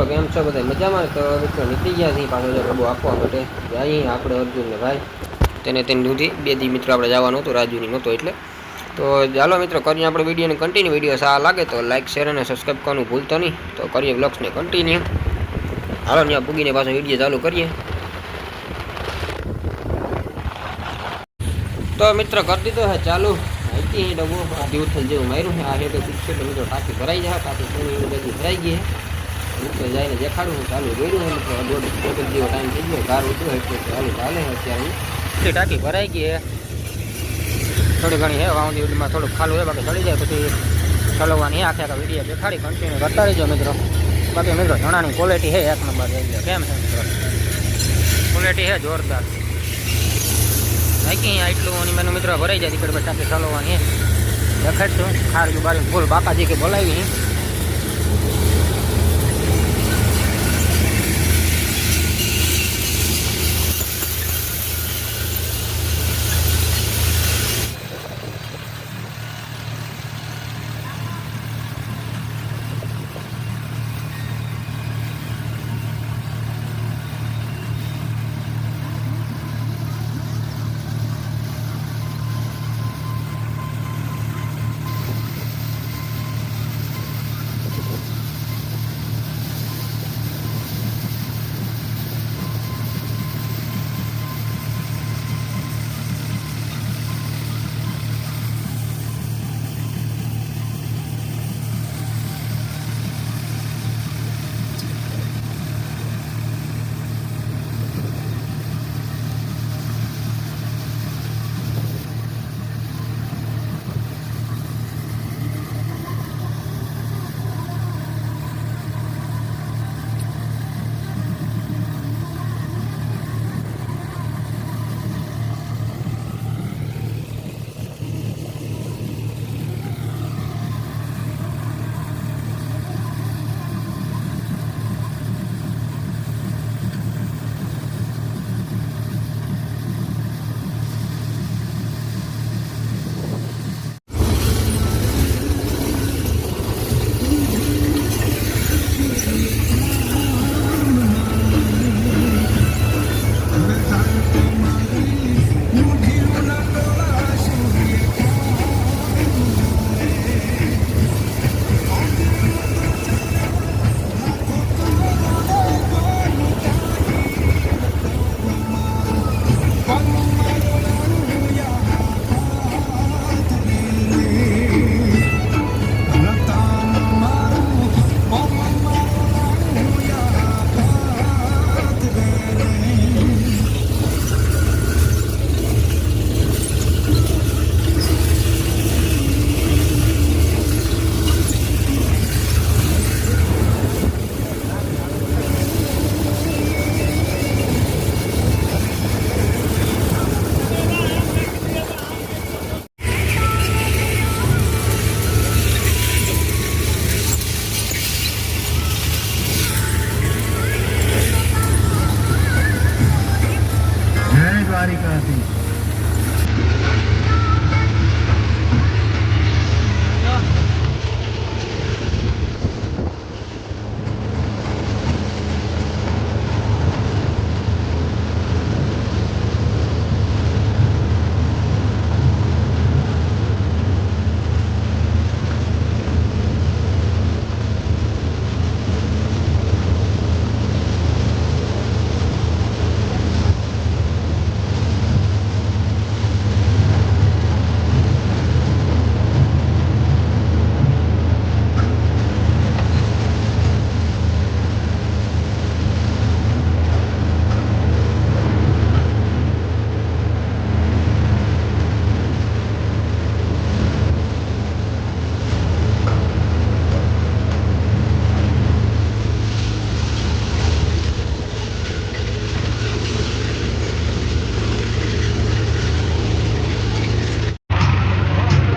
કેમ છો બધા મજામાં? તો મિત્રો નીકળી ગયા છીએ પાછો ડબ્બો આપવા માટે અહીં આપણે અર્જુન ને ભાઈ તેને દૂધી બે દી મિત્રો આપણે જવાનું હતું, રાજુની નહોતો એટલે. તો ચાલો મિત્રો કરીએ આપણે વિડીયોને કન્ટિન્યુ. વિડીયો સારા લાગે તો લાઈક શેર અને સબસ્ક્રાઈબ કરવાનું ભૂલતો નહીં. તો કરીએ વ્લોગ્સને કન્ટિન્યુ. હાલો ત્યાં પૂગીને પાછો વિડીયો ચાલુ કરીએ. તો મિત્ર કરી દીધો હે ચાલુ. અહીંથી ડબ્બો દિવસ જેવું માર્યું છે. આ તો છે મિત્રો ટાંકી ભરાઈ જાય. ટાંકી થોડી બધી ભરાઈ ગઈ મિત્રો જઈને દેખાડું ચાલુ જોયું મિત્રો દોઢ જેવો ટાઈમ થઈ ગયો. કાર ઊંચું એટલે ચાલુ ચાલે અત્યારે ટાંકી ભરાઈ ગઈ થોડી ઘણી હે વાઉન્ડીમાં થોડુંક ખાલું હે. બાકી ચડી જાય પછી ચલાવવાની આખે આખા વિડીયો દેખાડી કન્ટિન્યુ કરતા રહીજો મિત્રો. બાકી મિત્રો ચણાની ક્વોલિટી હે એક નંબર થઈ ગયો. કેમ છે મિત્રો ક્વોલિટી હે જોરદાર. બાકી એટલું અને મેનું મિત્રો ભરાઈ જાય દીકરી ટાંકી ચલાવવાની દેખાડશું. ખારું બારી ફૂલ બાકાજી કે બોલાવી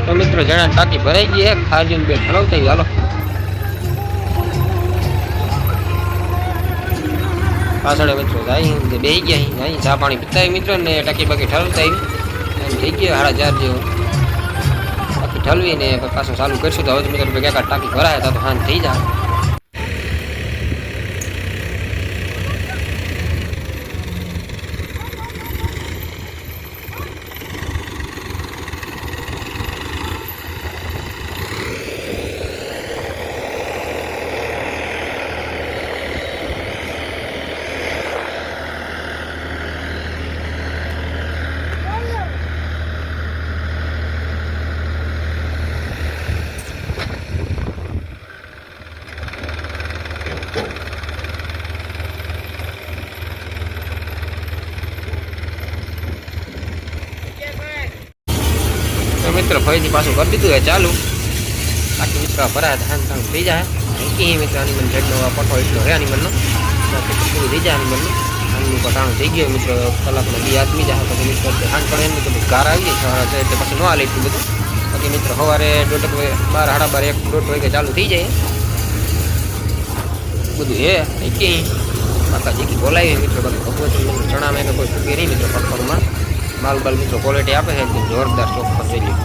તો મિત્રો જણા ટાંકી ભરાઈ ગઈ હે. ખાલી બે ઠરવતા હાલો પાછળ મિત્રો જાય બે ગયા અહીં ચા પાણી પીતા મિત્રો ને ટાંકી બાકી ઠરવતા એમ થઈ ગયો 4:30 જેવું. બાકી ઠલવી ને પાછું ચાલુ કરશું તો હવે મિત્રો ક્યાંક ટાંકી ભરાય તો શાંત થઈ જાય. મિત્ર ફરીથી પાછું કરી દીધું છે ચાલુ. બાકી મિત્ર ભરાય ધાન ધાન થઈ જાય. કે મિત્ર આની મને જેટલો પઠો એટલો હે આની મનનો પૂરું થઈ જાય આની મનનું. આનું પટાણું થઈ ગયું મિત્ર. કલાકનો 2 આદમી જાય પછી મિત્ર હાંગ પડે એમ તો ઘર આવી જાય એટલે પછી ન હાલે એટલું બધું. બાકી મિત્ર સવારે 1:30 12 સાડા 12 1:30 વાગે ચાલુ થઈ જાય બધું હે. કે બાકા જેકી બોલાવી મિત્રો. બાકી ભગવત ચણામાં કે કોઈ ફૂગે નહીં મિત્રો. પકડમાં માલ બાલ મિત્રો ક્વોલિટી આપે છે એકદમ જોરદાર ચોખ્ખો થઈ ગયો.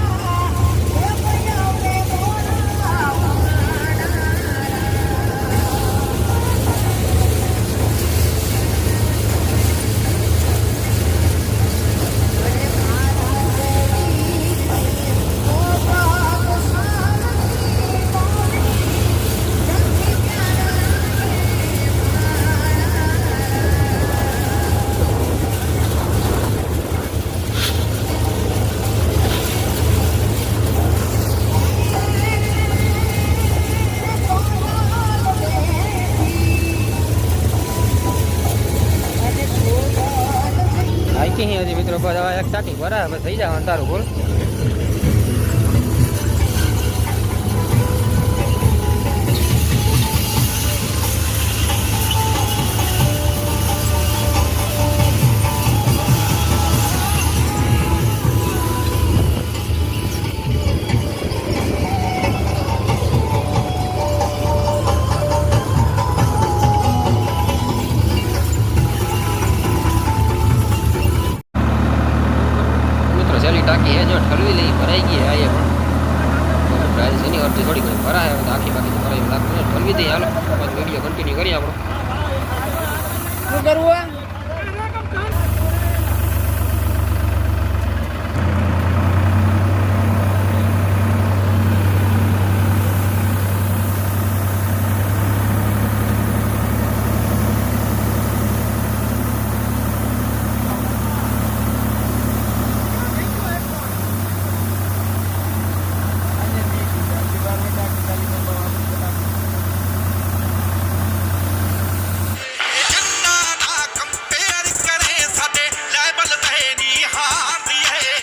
હજી મિત્રો બસ હવે એક ટાંકી બરાબર થઈ જાય તારું બોલ. ટાંકી હે જો ઠલવી લઈ ભરાઈ ગઈ આ પણ પ્રાઇસ એની અડધી થોડી ઘણી ભરાય હવે આખી બાકી ભરાઈ લાગતું ઠલવી દઈએ. હાલો વિડીયો કન્ટિન્યુ કરીએ આપણો. શું કરવું